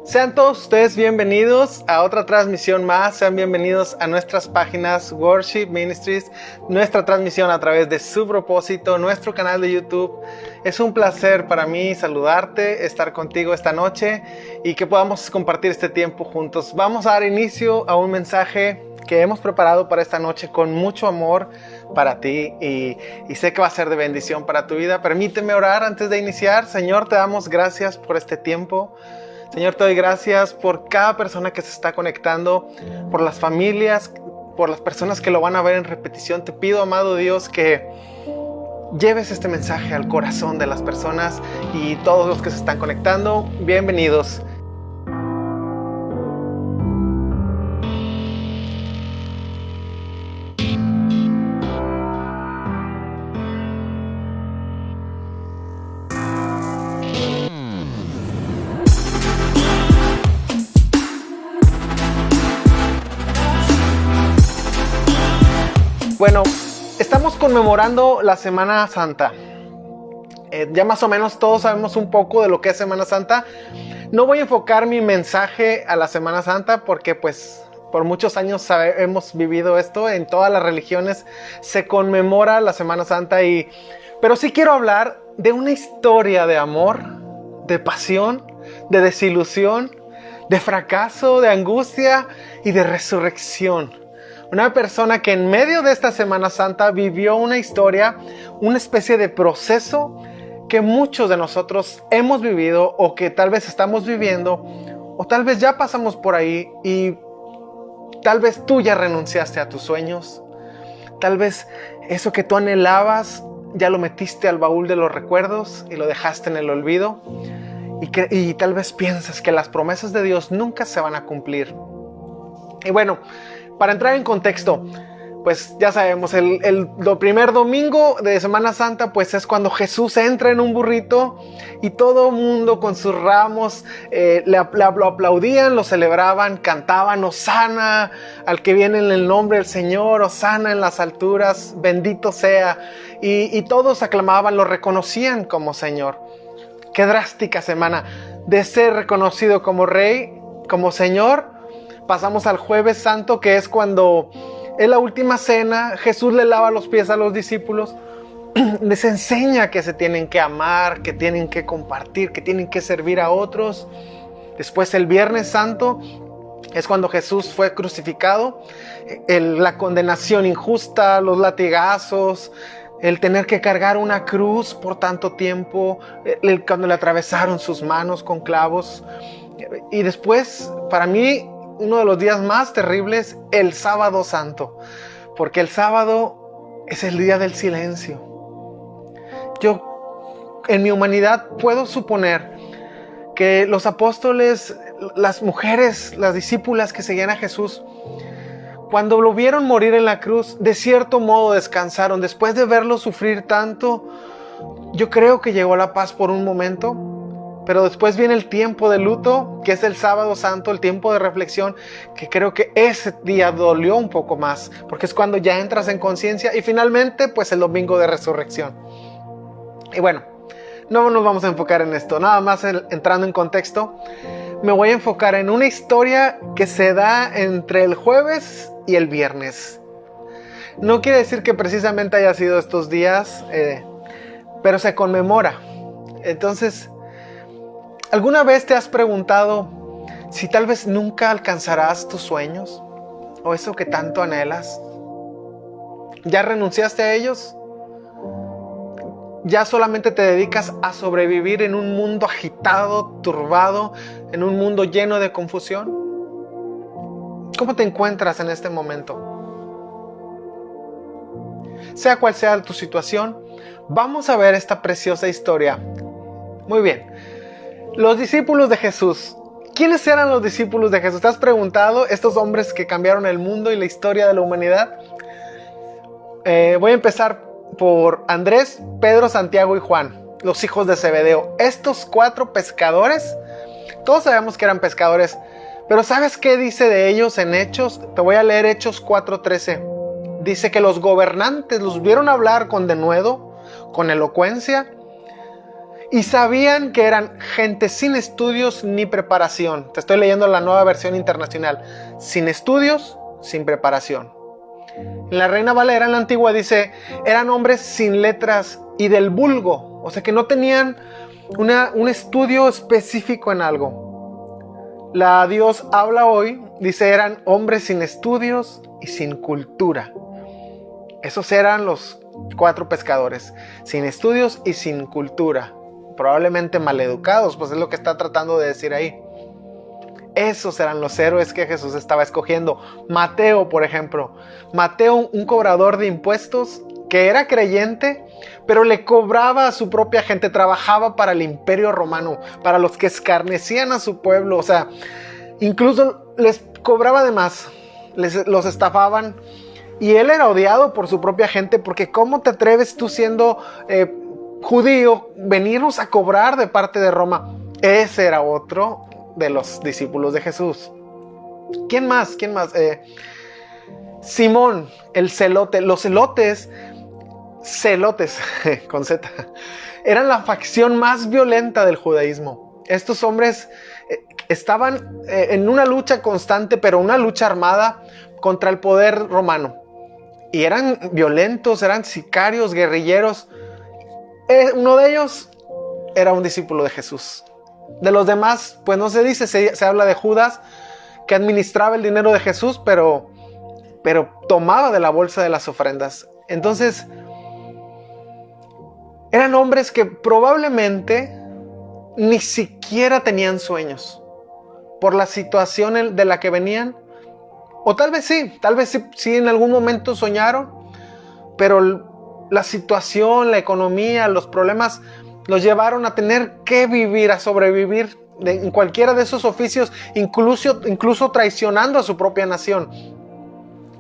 Sean todos ustedes bienvenidos a otra transmisión más. Sean bienvenidos a nuestras páginas Worship Ministries, nuestra transmisión a través de Su Propósito, nuestro canal de YouTube. Es un placer para mí saludarte, estar contigo esta noche y que podamos compartir este tiempo juntos. Vamos a dar inicio a un mensaje que hemos preparado para esta noche con mucho amor para ti y sé que va a ser de bendición para tu vida. Permíteme orar antes de iniciar. Señor, te damos gracias por este tiempo. Señor, te doy gracias por cada persona que se está conectando, por las familias, por las personas que lo van a ver en repetición. Te pido, amado Dios, que lleves este mensaje al corazón de las personas y todos los que se están conectando. Bienvenidos. Bueno, estamos conmemorando la Semana Santa. Ya más o menos todos sabemos un poco de lo que es Semana Santa. No voy a enfocar mi mensaje a la Semana Santa porque pues por muchos años hemos vivido esto. En todas las religiones se conmemora la Semana Santa. Pero sí quiero hablar de una historia de amor, de pasión, de desilusión, de fracaso, de angustia y de resurrección. Una persona que en medio de esta Semana Santa vivió una historia, una especie de proceso que muchos de nosotros hemos vivido o que tal vez estamos viviendo o tal vez ya pasamos por ahí y tal vez tú ya renunciaste a tus sueños. Tal vez eso que tú anhelabas ya lo metiste al baúl de los recuerdos y lo dejaste en el olvido y tal vez piensas que las promesas de Dios nunca se van a cumplir. Y bueno, para entrar en contexto, pues ya sabemos, el primer domingo de Semana Santa, pues es cuando Jesús entra en un burrito y todo el mundo con sus ramos lo aplaudían, lo celebraban, cantaban Hosana al que viene en el nombre del Señor, Hosana en las alturas, bendito sea. Y todos aclamaban, lo reconocían como Señor. Qué drástica semana de ser reconocido como Rey, como Señor. Pasamos al Jueves Santo, que es cuando en la última cena Jesús le lava los pies a los discípulos, les enseña que se tienen que amar, que tienen que compartir, que tienen que servir a otros. Después el Viernes Santo es cuando Jesús fue crucificado, la condenación injusta, los latigazos, el tener que cargar una cruz por tanto tiempo, cuando le atravesaron sus manos con clavos. Y después, para mí, uno de los días más terribles, el Sábado Santo, porque el sábado es el día del silencio. Yo, en mi humanidad, puedo suponer que los apóstoles, las mujeres, las discípulas que seguían a Jesús, cuando lo vieron morir en la cruz, de cierto modo descansaron. Después de verlo sufrir tanto, yo creo que llegó la paz por un momento. Pero después viene el tiempo de luto, que es el Sábado Santo, el tiempo de reflexión, que creo que ese día dolió un poco más, porque es cuando ya entras en conciencia, y finalmente pues el domingo de resurrección. Y bueno, no nos vamos a enfocar en esto, nada más entrando en contexto, me voy a enfocar en una historia que se da entre el jueves y el viernes. No quiere decir que precisamente haya sido estos días, pero se conmemora. Entonces, ¿alguna vez te has preguntado si tal vez nunca alcanzarás tus sueños o eso que tanto anhelas? ¿Ya renunciaste a ellos? ¿Ya solamente te dedicas a sobrevivir en un mundo agitado, turbado, en un mundo lleno de confusión? ¿Cómo te encuentras en este momento? Sea cual sea tu situación, vamos a ver esta preciosa historia. Muy bien. Los discípulos de Jesús. ¿Quiénes eran los discípulos de Jesús? ¿Te has preguntado? Estos hombres que cambiaron el mundo y la historia de la humanidad. Voy a empezar por Andrés, Pedro, Santiago y Juan, los hijos de Zebedeo. Estos 4 pescadores, todos sabemos que eran pescadores, pero ¿sabes qué dice de ellos en Hechos? Te voy a leer Hechos 4:13. Dice que los gobernantes los vieron hablar con denuedo, con elocuencia, Y sabían que eran gente sin estudios ni preparación. Te estoy leyendo la Nueva Versión Internacional. Sin estudios, sin preparación. En la Reina Valera, en la antigua, dice, eran hombres sin letras y del vulgo. O sea que no tenían un estudio específico en algo. La Dios habla hoy, dice, eran hombres sin estudios y sin cultura. Esos eran los 4 pescadores, sin estudios y sin cultura. Probablemente maleducados, pues es lo que está tratando de decir ahí. Esos eran los héroes que Jesús estaba escogiendo. Mateo, por ejemplo. Mateo, un cobrador de impuestos que era creyente, pero le cobraba a su propia gente, trabajaba para el Imperio Romano, para los que escarnecían a su pueblo. O sea, incluso les cobraba de más, los estafaban. Y él era odiado por su propia gente, porque ¿cómo te atreves tú siendo judío venirnos a cobrar de parte de Roma? Ese era otro de los discípulos de Jesús. ¿Quién más? Simón, el celote. Los celotes con Z, eran la facción más violenta del judaísmo. Estos hombres estaban en una lucha constante, pero una lucha armada contra el poder romano. Y eran violentos, eran sicarios, guerrilleros. Uno de ellos era un discípulo de Jesús. De los demás, pues no se dice, se habla de Judas, que administraba el dinero de Jesús, pero tomaba de la bolsa de las ofrendas. Entonces, eran hombres que probablemente ni siquiera tenían sueños por la situación de la que venían. O tal vez sí en algún momento soñaron, pero la situación, la economía, los problemas los llevaron a tener que vivir, a sobrevivir en cualquiera de esos oficios, incluso traicionando a su propia nación.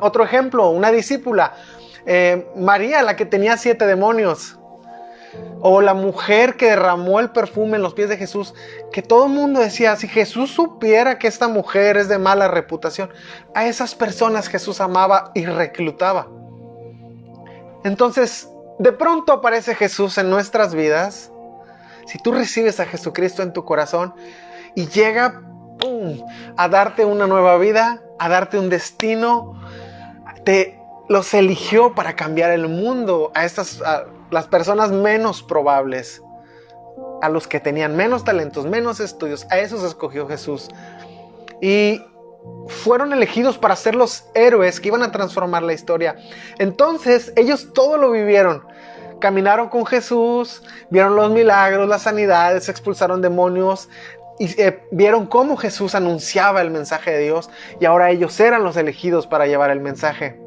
Otro ejemplo, una discípula, María, la que tenía 7 demonios. O la mujer que derramó el perfume en los pies de Jesús, que todo el mundo decía, si Jesús supiera que esta mujer es de mala reputación, a esas personas Jesús amaba y reclutaba. Entonces, de pronto aparece Jesús en nuestras vidas. Si tú recibes a Jesucristo en tu corazón y llega a darte una nueva vida, a darte un destino, los eligió para cambiar el mundo a las personas menos probables, a los que tenían menos talentos, menos estudios, a esos escogió Jesús. Y fueron elegidos para ser los héroes que iban a transformar la historia. Entonces ellos todo lo vivieron. Caminaron con Jesús, vieron los milagros, las sanidades, expulsaron demonios y vieron cómo Jesús anunciaba el mensaje de Dios, y ahora ellos eran los elegidos para llevar el mensaje.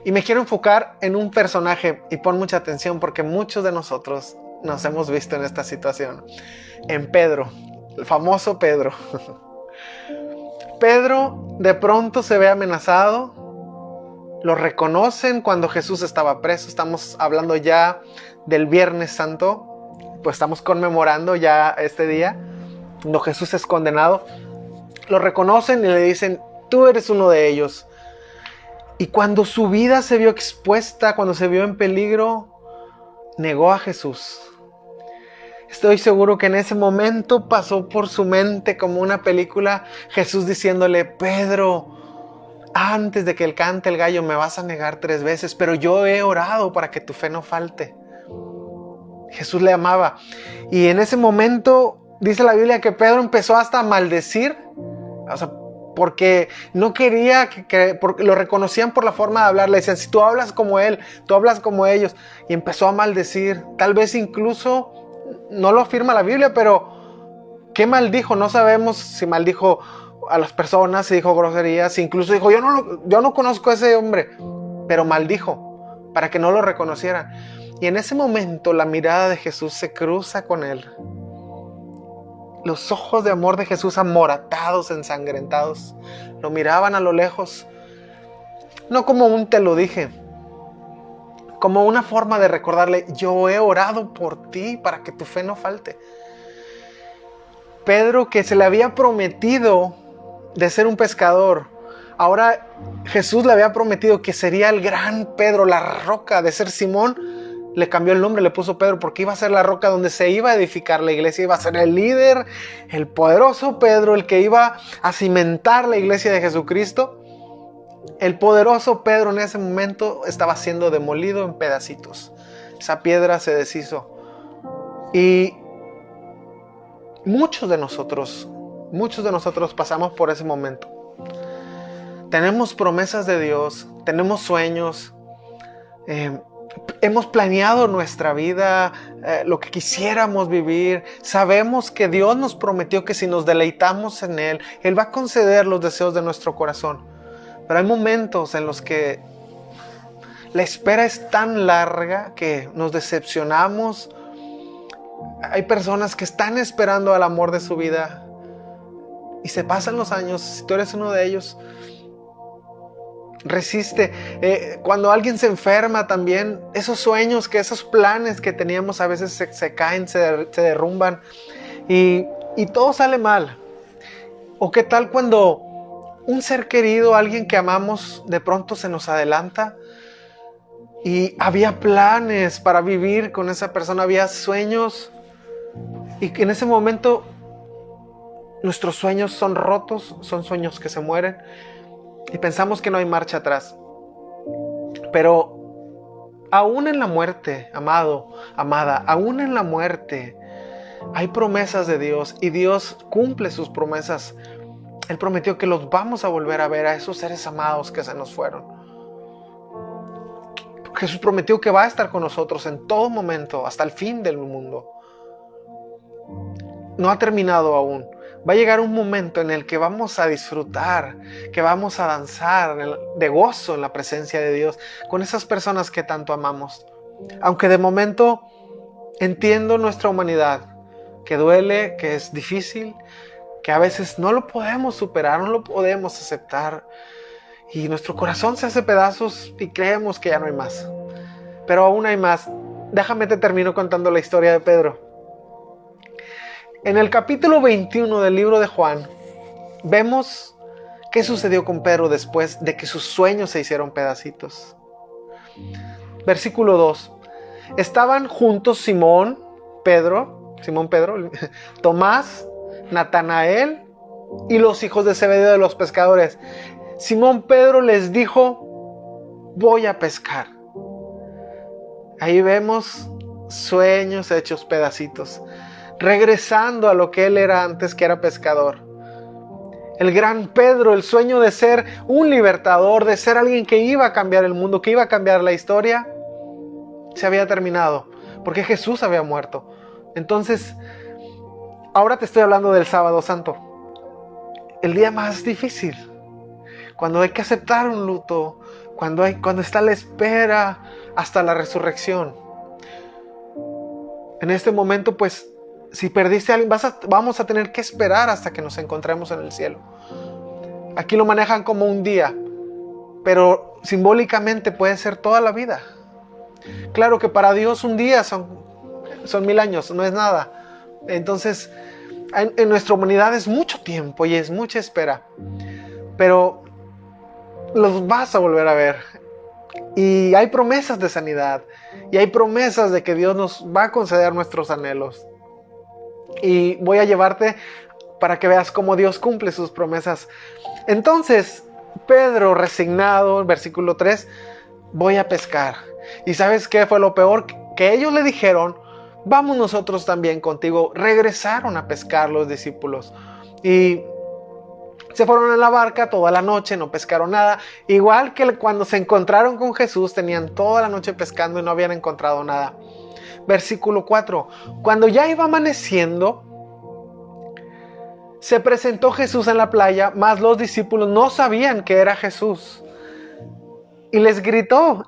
Y me quiero enfocar en un personaje, y pon mucha atención porque muchos de nosotros nos hemos visto en esta situación. En Pedro, el famoso Pedro. Pedro de pronto se ve amenazado. Lo reconocen cuando Jesús estaba preso. Estamos hablando ya del Viernes Santo. Pues estamos conmemorando ya este día, cuando Jesús es condenado. Lo reconocen y le dicen, tú eres uno de ellos. Y cuando su vida se vio expuesta, cuando se vio en peligro, negó a Jesús. Estoy seguro que en ese momento pasó por su mente como una película, Jesús diciéndole, Pedro, antes de que cante el gallo me vas a negar 3 veces, pero yo he orado para que tu fe no falte. Jesús le amaba. Y en ese momento dice la Biblia que Pedro empezó hasta a maldecir, o sea, porque no quería porque lo reconocían por la forma de hablar. Le decían, si tú hablas como él, tú hablas como ellos. Y empezó a maldecir. Tal vez incluso, no lo afirma la Biblia, pero ¿qué maldijo? No sabemos si maldijo a las personas, si dijo groserías, incluso dijo, yo no conozco a ese hombre, pero maldijo para que no lo reconocieran. Y en ese momento la mirada de Jesús se cruza con él. Los ojos de amor de Jesús amoratados, ensangrentados, lo miraban a lo lejos, no como un te lo dije, como una forma de recordarle, yo he orado por ti para que tu fe no falte. Pedro, que se le había prometido de ser un pescador, ahora Jesús le había prometido que sería el gran Pedro, la roca, de ser Simón, le cambió el nombre, le puso Pedro, porque iba a ser la roca donde se iba a edificar la iglesia, iba a ser el líder, el poderoso Pedro, el que iba a cimentar la iglesia de Jesucristo. El poderoso Pedro en ese momento estaba siendo demolido en pedacitos. Esa piedra se deshizo. Y muchos de nosotros pasamos por ese momento. Tenemos promesas de Dios, tenemos sueños, hemos planeado nuestra vida, lo que quisiéramos vivir. Sabemos que Dios nos prometió que si nos deleitamos en Él, Él va a conceder los deseos de nuestro corazón. Pero hay momentos en los que la espera es tan larga que nos decepcionamos. Hay personas que están esperando al amor de su vida y se pasan los años. Si tú eres uno de ellos, resiste. Cuando alguien se enferma también, esos sueños, esos planes que teníamos a veces se caen, se derrumban y todo sale mal. ¿O qué tal cuando un ser querido, alguien que amamos, de pronto se nos adelanta? Y había planes para vivir con esa persona, había sueños, y que en ese momento nuestros sueños son rotos, son sueños que se mueren, y pensamos que no hay marcha atrás. Pero aún en la muerte, amado, amada, aún en la muerte hay promesas de Dios, y Dios cumple sus promesas. Él prometió que los vamos a volver a ver, a esos seres amados que se nos fueron. Jesús prometió que va a estar con nosotros en todo momento, hasta el fin del mundo. No ha terminado aún. Va a llegar un momento en el que vamos a disfrutar, que vamos a danzar de gozo en la presencia de Dios, con esas personas que tanto amamos. Aunque de momento entiendo nuestra humanidad, que duele, que es difícil, que a veces no lo podemos superar, no lo podemos aceptar. Y nuestro corazón se hace pedazos y creemos que ya no hay más. Pero aún hay más. Déjame te termino contando la historia de Pedro. En el capítulo 21 del libro de Juan, vemos qué sucedió con Pedro después de que sus sueños se hicieron pedacitos. Versículo 2. Estaban juntos Simón Pedro, Tomás, Natanael y los hijos de Zebedeo de los pescadores. Simón Pedro les dijo: voy a pescar. Ahí vemos sueños hechos pedacitos, regresando a lo que él era antes, que era pescador. El gran Pedro, el sueño de ser un libertador, de ser alguien que iba a cambiar el mundo, que iba a cambiar la historia, se había terminado, porque Jesús había muerto. Entonces, ahora te estoy hablando del Sábado Santo, el día más difícil, cuando hay que aceptar un luto, cuando está la espera hasta la resurrección. En este momento, pues, si perdiste a alguien, vamos a tener que esperar hasta que nos encontremos en el cielo. Aquí lo manejan como un día, pero simbólicamente puede ser toda la vida. Claro que para Dios un día son 1000 años, no es nada. Entonces, en nuestra humanidad es mucho tiempo y es mucha espera. Pero los vas a volver a ver. Y hay promesas de sanidad. Y hay promesas de que Dios nos va a conceder nuestros anhelos. Y voy a llevarte para que veas cómo Dios cumple sus promesas. Entonces, Pedro, resignado, versículo 3, voy a pescar. ¿Y sabes qué fue lo peor? Que ellos le dijeron: vamos nosotros también contigo. Regresaron a pescar los discípulos. Y se fueron en la barca toda la noche, no pescaron nada. Igual que cuando se encontraron con Jesús, tenían toda la noche pescando y no habían encontrado nada. Versículo 4. Cuando ya iba amaneciendo, se presentó Jesús en la playa, mas los discípulos no sabían que era Jesús. Y les gritó: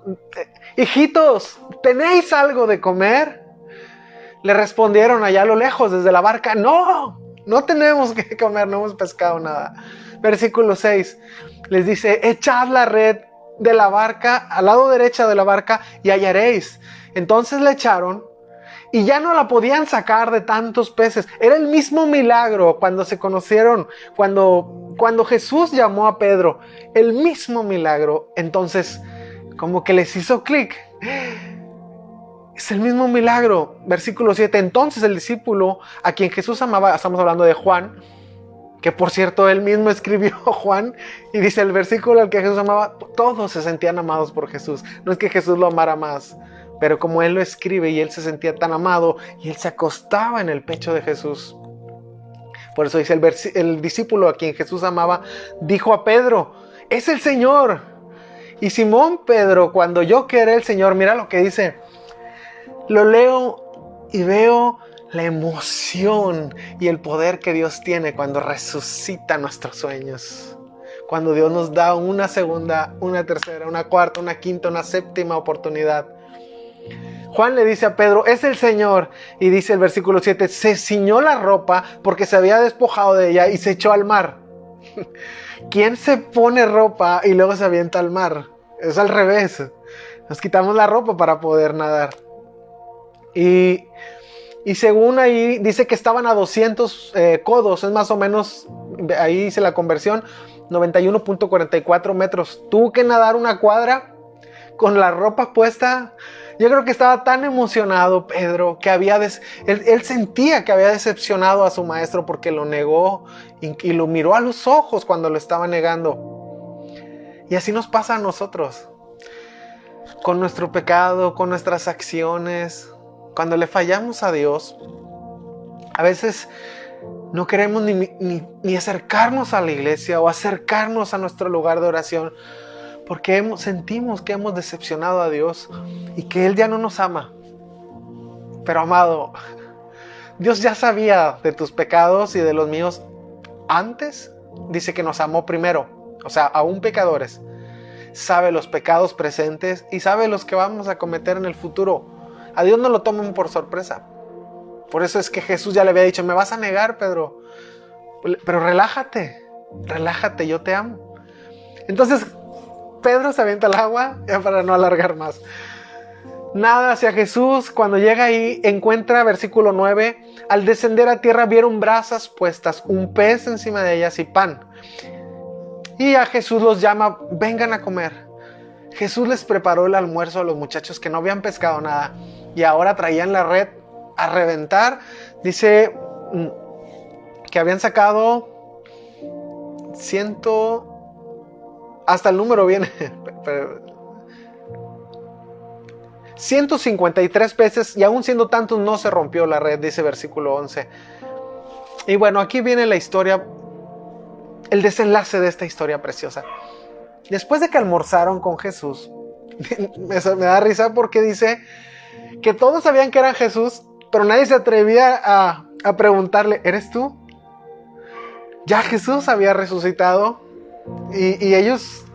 hijitos, ¿tenéis algo de comer? Le respondieron allá a lo lejos desde la barca: no tenemos que comer, no hemos pescado nada. Versículo 6 les dice: echad la red de la barca al lado derecha de la barca y hallaréis. Entonces le echaron y ya no la podían sacar de tantos peces. Era el mismo milagro cuando se conocieron, cuando Jesús llamó a Pedro, el mismo milagro. Entonces como que les hizo clic. Es el mismo milagro. Versículo 7. Entonces el discípulo a quien Jesús amaba, estamos hablando de Juan, que por cierto él mismo escribió Juan, y dice el versículo al que Jesús amaba, todos se sentían amados por Jesús. No es que Jesús lo amara más, pero como él lo escribe y él se sentía tan amado, y él se acostaba en el pecho de Jesús. Por eso dice el discípulo a quien Jesús amaba, dijo a Pedro, es el Señor. Y Simón Pedro, cuando oyó que era el Señor, mira lo que dice, lo leo y veo la emoción y el poder que Dios tiene cuando resucita nuestros sueños. Cuando Dios nos da una segunda, una tercera, una cuarta, una quinta, una séptima oportunidad. Juan le dice a Pedro, es el Señor. Y dice el versículo 7, se ciñó la ropa porque se había despojado de ella y se echó al mar. ¿Quién se pone ropa y luego se avienta al mar? Es al revés. Nos quitamos la ropa para poder nadar. Y según ahí dice que estaban a 200 codos, es más o menos, ahí dice la conversión, 91.44 metros. Tuvo que nadar una cuadra con la ropa puesta. Yo creo que estaba tan emocionado Pedro que él sentía que había decepcionado a su maestro porque lo negó y lo miró a los ojos cuando lo estaba negando. Y así nos pasa a nosotros, con nuestro pecado, con nuestras acciones. Cuando le fallamos a Dios, a veces no queremos ni acercarnos a la iglesia o acercarnos a nuestro lugar de oración porque sentimos que hemos decepcionado a Dios y que Él ya no nos ama. Pero amado, Dios ya sabía de tus pecados y de los míos antes. Dice que nos amó primero, o sea, aún pecadores. Sabe los pecados presentes y sabe los que vamos a cometer en el futuro. A Dios no lo toman por sorpresa. Por eso es que Jesús ya le había dicho, me vas a negar, Pedro. Pero relájate, yo te amo. Entonces, Pedro se avienta al agua, ya para no alargar más. Nada hacia Jesús. Cuando llega ahí, encuentra, versículo 9, al descender a tierra vieron brasas puestas, un pez encima de ellas y pan. Y a Jesús los llama, vengan a comer. Jesús les preparó el almuerzo a los muchachos que no habían pescado nada y ahora traían la red a reventar. Dice que habían sacado 100, hasta el número viene, 153 peces y aún siendo tantos no se rompió la red, dice versículo 11. Y bueno, aquí viene la historia, el desenlace de esta historia preciosa. Después de que almorzaron con Jesús, me da risa porque dice que todos sabían que era Jesús, pero nadie se atrevía a preguntarle, ¿eres tú? Ya Jesús había resucitado y ellos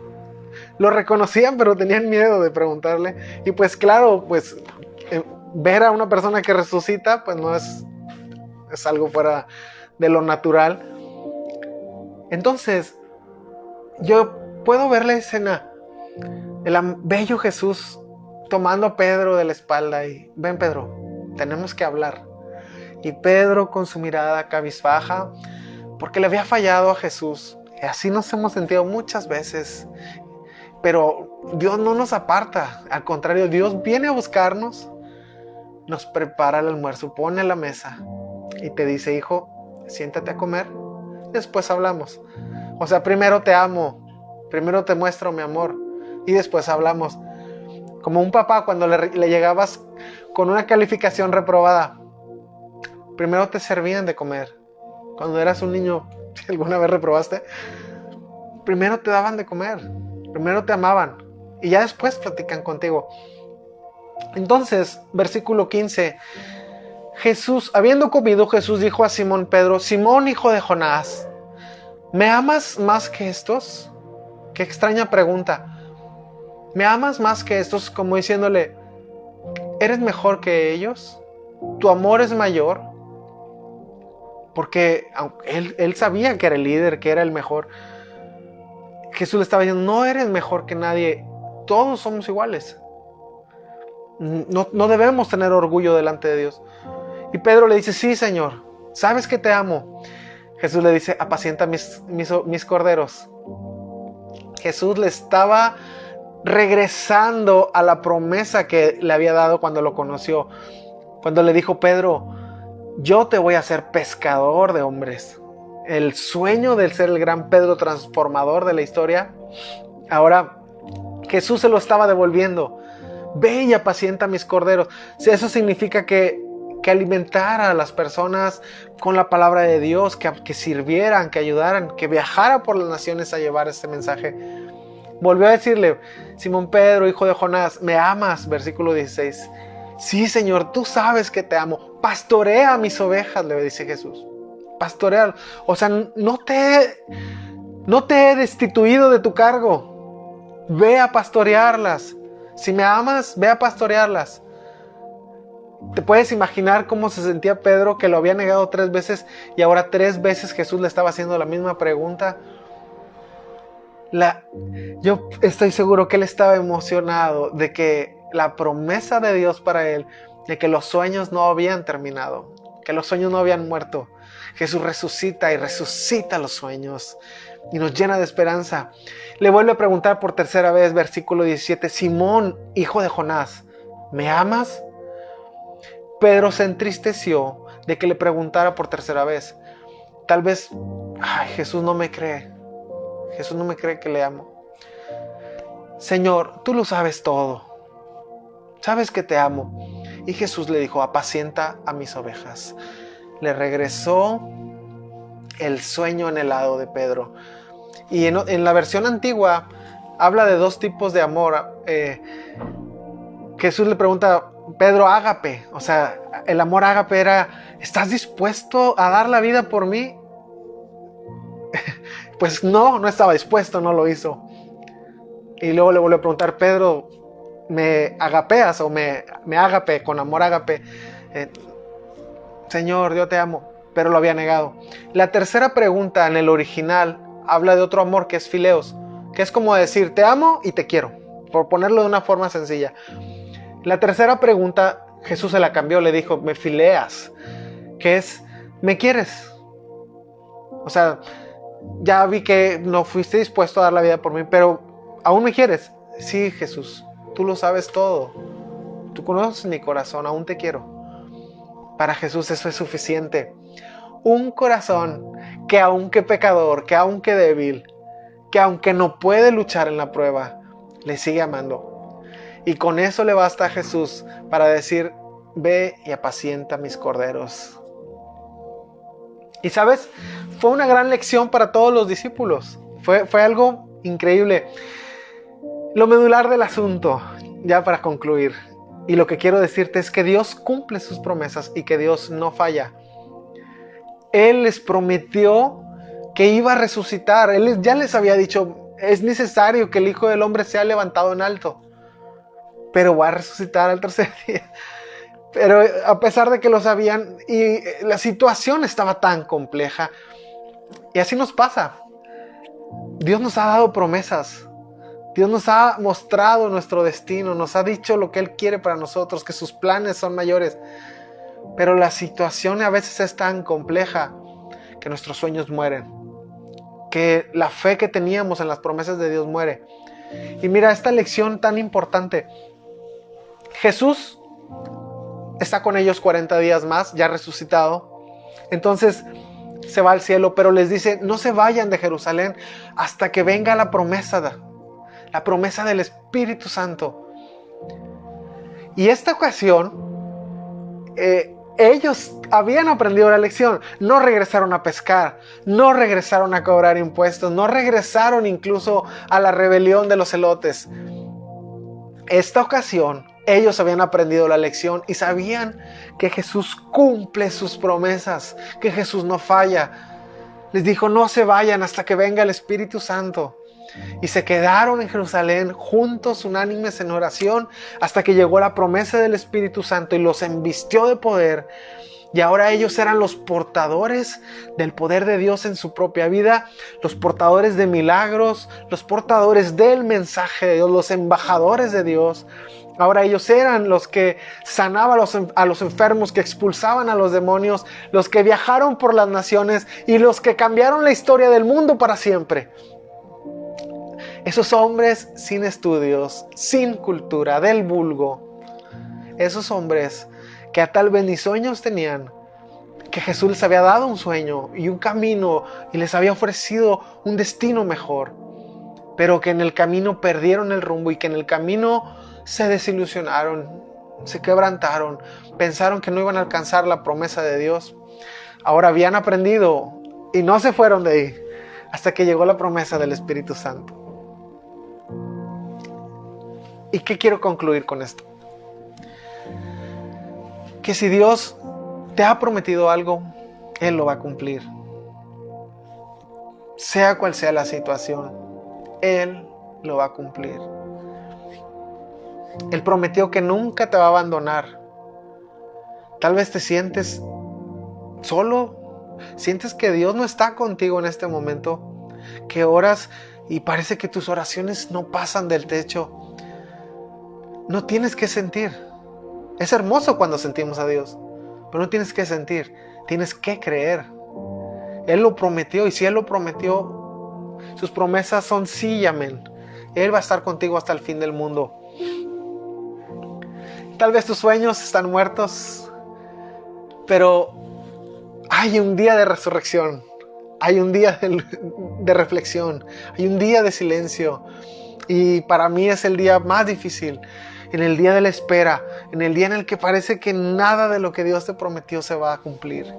lo reconocían, pero tenían miedo de preguntarle. Y pues claro, pues ver a una persona que resucita, pues no es algo fuera de lo natural. Entonces, yo puedo ver la escena, el bello Jesús tomando a Pedro de la espalda y ven Pedro, tenemos que hablar. Y Pedro con su mirada cabizbaja, porque le había fallado a Jesús. Y así nos hemos sentido muchas veces. Pero Dios no nos aparta, al contrario, Dios viene a buscarnos, nos prepara el almuerzo, pone la mesa y te dice, hijo, siéntate a comer, después hablamos. O sea, primero te amo, primero te muestro mi amor y después hablamos. Como un papá cuando le llegabas con una calificación reprobada, primero te servían de comer. Cuando eras un niño, si alguna vez reprobaste, primero te daban de comer, primero te amaban y ya después platican contigo. Entonces, versículo 15, Jesús, habiendo comido, Jesús dijo a Simón Pedro, Simón, hijo de Jonás, ¿me amas más que estos? Qué extraña pregunta. ¿Me amas más que estos? Como diciéndole, ¿eres mejor que ellos? ¿Tu amor es mayor? Porque él sabía que era el líder, que era el mejor. Jesús le estaba diciendo, no eres mejor que nadie. Todos somos iguales. No debemos tener orgullo delante de Dios. Y Pedro le dice, sí, Señor, sabes que te amo. Jesús le dice, apacienta mis corderos. Jesús le estaba regresando a la promesa que le había dado cuando lo conoció. Cuando le dijo: Pedro, yo te voy a hacer pescador de hombres. El sueño de ser el gran Pedro transformador de la historia, ahora Jesús se lo estaba devolviendo. Ve y apacienta mis corderos. Eso significa que alimentara a las personas con la palabra de Dios, que sirvieran, que ayudaran, que viajara por las naciones a llevar este mensaje. Volvió a decirle: Simón Pedro, hijo de Jonás, ¿me amas? Versículo 16. Sí, Señor, tú sabes que te amo. Pastorea mis ovejas, le dice Jesús. Pastorea. O sea, no te he destituido de tu cargo. Ve a pastorearlas. Si me amas, ve a pastorearlas. ¿Te puedes imaginar cómo se sentía Pedro, que lo había negado 3 veces y ahora 3 veces Jesús le estaba haciendo la misma pregunta? Yo estoy seguro que él estaba emocionado de que la promesa de Dios para él, de que los sueños no habían terminado, que los sueños no habían muerto. Jesús resucita y resucita los sueños y nos llena de esperanza. Le vuelve a preguntar por tercera vez, versículo 17: Simón, hijo de Jonás, ¿me amas? Pedro se entristeció de que le preguntara por tercera vez. Tal vez, Jesús no me cree. Jesús no me cree que le amo. Señor, tú lo sabes todo. Sabes que te amo. Y Jesús le dijo: apacienta a mis ovejas. Le regresó el sueño anhelado de Pedro. Y en la versión antigua habla de 2 tipos de amor. Jesús le pregunta: Pedro, ágape. O sea, el amor ágape era: ¿estás dispuesto a dar la vida por mí? Pues no estaba dispuesto, no lo hizo. Y luego le volvió a preguntar: Pedro, ¿me agapeas o me ágape, con amor ágape? Señor, yo te amo. Pero lo había negado. La tercera pregunta en el original habla de otro amor, que es fileos, que es como decir: te amo y te quiero, por ponerlo de una forma sencilla. La tercera pregunta Jesús se la cambió, le dijo: me fileas, que es: ¿me quieres? O sea, ya vi que no fuiste dispuesto a dar la vida por mí, pero ¿aún me quieres? Sí, Jesús, tú lo sabes todo. Tú conoces mi corazón, aún te quiero. Para Jesús eso es suficiente. Un corazón que aunque pecador, que aunque débil, que aunque no puede luchar en la prueba, le sigue amando. Y con eso le basta a Jesús para decir: ve y apacienta mis corderos. Y sabes, fue una gran lección para todos los discípulos. Fue algo increíble. Lo medular del asunto, ya para concluir, y lo que quiero decirte es que Dios cumple sus promesas y que Dios no falla. Él les prometió que iba a resucitar. Él ya les había dicho: es necesario que el Hijo del Hombre sea levantado en alto, pero va a resucitar al tercer día. Pero a pesar de que lo sabían, y la situación estaba tan compleja, y así nos pasa. Dios nos ha dado promesas. Dios nos ha mostrado nuestro destino, nos ha dicho lo que Él quiere para nosotros, que sus planes son mayores. Pero la situación a veces es tan compleja que nuestros sueños mueren, que la fe que teníamos en las promesas de Dios muere. Y mira esta lección tan importante. Jesús está con ellos 40 días más, ya resucitado. Entonces se va al cielo, pero les dice: no se vayan de Jerusalén hasta que venga la promesa del Espíritu Santo. Y esta ocasión, ellos habían aprendido la lección. No regresaron a pescar, no regresaron a cobrar impuestos, no regresaron incluso a la rebelión de los celotes. Esta ocasión, ellos habían aprendido la lección y sabían que Jesús cumple sus promesas, que Jesús no falla. Les dijo: no se vayan hasta que venga el Espíritu Santo. Y se quedaron en Jerusalén juntos, unánimes en oración, hasta que llegó la promesa del Espíritu Santo y los embistió de poder. Y ahora ellos eran los portadores del poder de Dios en su propia vida, los portadores de milagros, los portadores del mensaje de Dios, los embajadores de Dios. Ahora ellos eran los que sanaban a los enfermos, que expulsaban a los demonios, los que viajaron por las naciones y los que cambiaron la historia del mundo para siempre. Esos hombres sin estudios, sin cultura, del vulgo. Esos hombres que a tal vez ni sueños tenían, que Jesús les había dado un sueño y un camino y les había ofrecido un destino mejor, pero que en el camino perdieron el rumbo y que en el camino se desilusionaron, se quebrantaron, pensaron que no iban a alcanzar la promesa de Dios. Ahora habían aprendido y no se fueron de ahí hasta que llegó la promesa del Espíritu Santo. ¿Y qué quiero concluir con esto? Que si Dios te ha prometido algo, Él lo va a cumplir. Sea cual sea la situación, Él lo va a cumplir. Él prometió que nunca te va a abandonar. Tal vez te sientes solo, sientes que Dios no está contigo en este momento, que oras y parece que tus oraciones no pasan del techo. No tienes que sentir. Es hermoso cuando sentimos a Dios, pero no tienes que sentir, tienes que creer. Él lo prometió, y si Él lo prometió, sus promesas son sí y amén. Él va a estar contigo hasta el fin del mundo. Tal vez tus sueños están muertos, pero hay un día de resurrección, hay un día de reflexión, hay un día de silencio. Y para mí es el día más difícil, en el día de la espera, en el día en el que parece que nada de lo que Dios te prometió se va a cumplir.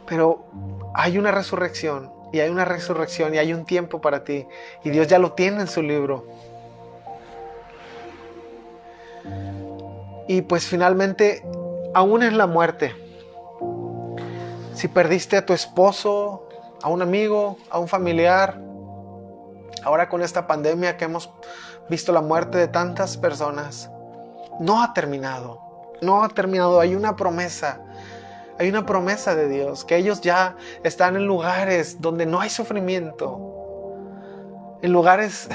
Pero hay una resurrección, y hay una resurrección, y hay un tiempo para ti, y Dios ya lo tiene en su libro. Y pues finalmente, aún en la muerte, si perdiste a tu esposo, a un amigo, a un familiar, ahora con esta pandemia que hemos visto la muerte de tantas personas, no ha terminado, no ha terminado. Hay una promesa de Dios, que ellos ya están en lugares donde no hay sufrimiento, en lugares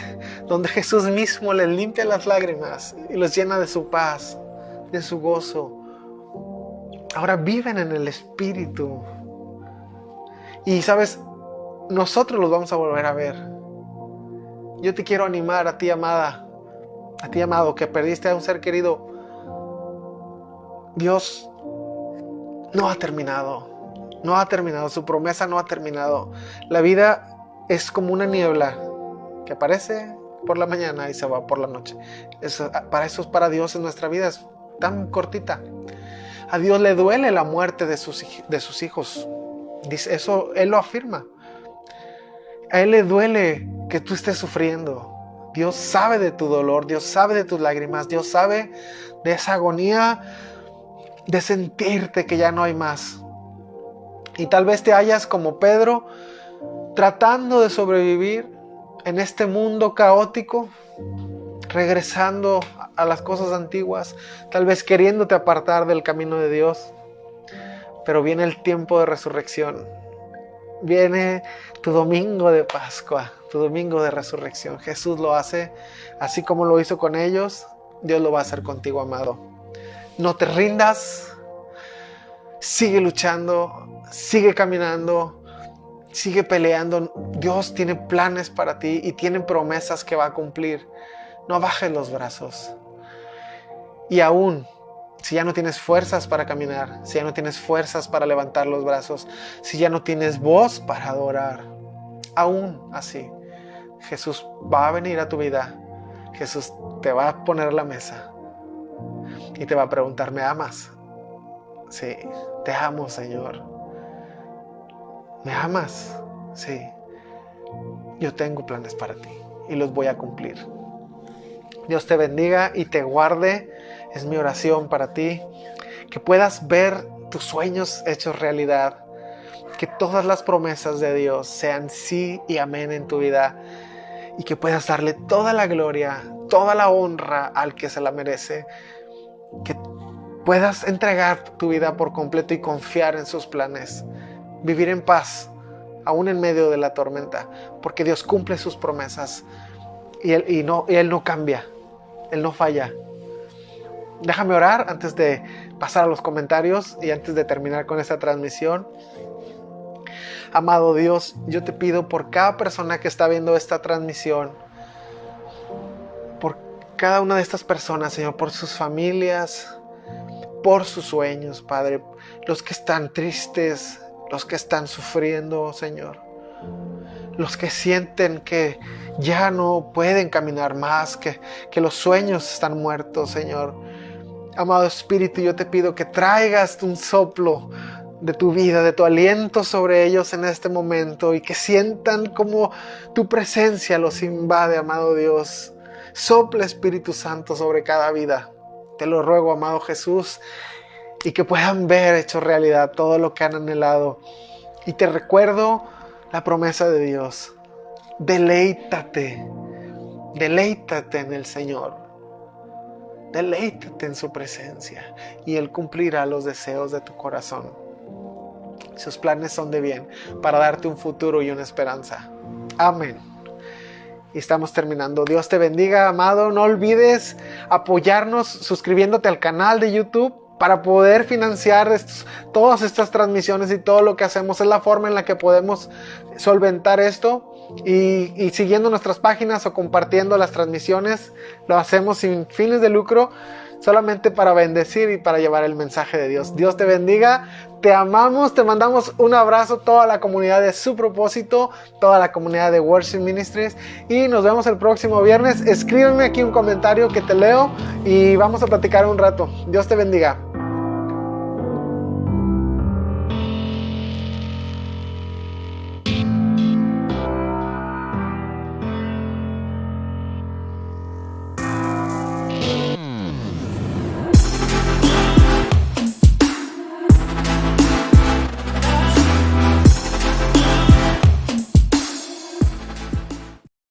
donde Jesús mismo les limpia las lágrimas y los llena de su paz, de su gozo. Ahora viven en el Espíritu. Y sabes, nosotros los vamos a volver a ver. Yo te quiero animar a ti, amada, a ti, amado, que perdiste a un ser querido. Dios no ha terminado, su promesa no ha terminado. La vida es como una niebla que aparece por la mañana y se va por la noche. Para Dios en nuestra vida es tan cortita. A Dios le duele la muerte de sus hijos. Dice, eso Él lo afirma. A Él le duele que tú estés sufriendo. Dios sabe de tu dolor, Dios sabe de tus lágrimas, Dios sabe de esa agonía de sentirte que ya no hay más. Y tal vez te hallas como Pedro, tratando de sobrevivir en este mundo caótico, regresando a las cosas antiguas, tal vez queriéndote apartar del camino de Dios. Pero viene el tiempo de resurrección. Viene tu domingo de Pascua, tu domingo de resurrección. Jesús lo hace así como lo hizo con ellos. Dios lo va a hacer contigo, amado. No te rindas. Sigue luchando. Sigue caminando. Sigue peleando. Dios tiene planes para ti y tiene promesas que va a cumplir. No bajes los brazos. Y aún, si ya no tienes fuerzas para caminar, si ya no tienes fuerzas para levantar los brazos, si ya no tienes voz para adorar, aún así, Jesús va a venir a tu vida. Jesús te va a poner a la mesa y te va a preguntar, ¿me amas? Sí, te amo, Señor. ¿Me amas? Sí. Yo tengo planes para ti y los voy a cumplir. Dios te bendiga y te guarde. Es mi oración para ti, que puedas ver tus sueños hechos realidad, que todas las promesas de Dios sean sí y amén en tu vida, y que puedas darle toda la gloria, toda la honra al que se la merece, que puedas entregar tu vida por completo y confiar en sus planes, vivir en paz, aún en medio de la tormenta, porque Dios cumple sus promesas y Él no cambia, Él no falla. Déjame orar antes de pasar a los comentarios y antes de terminar con esta transmisión. Amado Dios, yo te pido por cada persona que está viendo esta transmisión, por cada una de estas personas, Señor, por sus familias, por sus sueños, Padre, los que están tristes, los que están sufriendo, Señor, los que sienten que ya no pueden caminar más, que los sueños están muertos, Señor. Amado Espíritu, yo te pido que traigas un soplo de tu vida, de tu aliento sobre ellos en este momento, y que sientan como tu presencia los invade, amado Dios. Sopla, Espíritu Santo, sobre cada vida. Te lo ruego, amado Jesús, y que puedan ver hecho realidad todo lo que han anhelado. Y te recuerdo la promesa de Dios. Deleítate en el Señor. Deleítate en su presencia y Él cumplirá los deseos de tu corazón. Sus planes son de bien, para darte un futuro y una esperanza. Amén. Y estamos terminando. Dios te bendiga, amado. No olvides apoyarnos suscribiéndote al canal de YouTube para poder financiar todas estas transmisiones y todo lo que hacemos. Es la forma en la que podemos solventar esto. Y siguiendo nuestras páginas o compartiendo las transmisiones, lo hacemos sin fines de lucro, solamente para bendecir y para llevar el mensaje de Dios. Dios te bendiga, te amamos, te mandamos un abrazo, toda la comunidad de Su Propósito, toda la comunidad de Worship Ministries, y nos vemos el próximo viernes. Escríbeme aquí un comentario que te leo y vamos a platicar un rato. Dios te bendiga.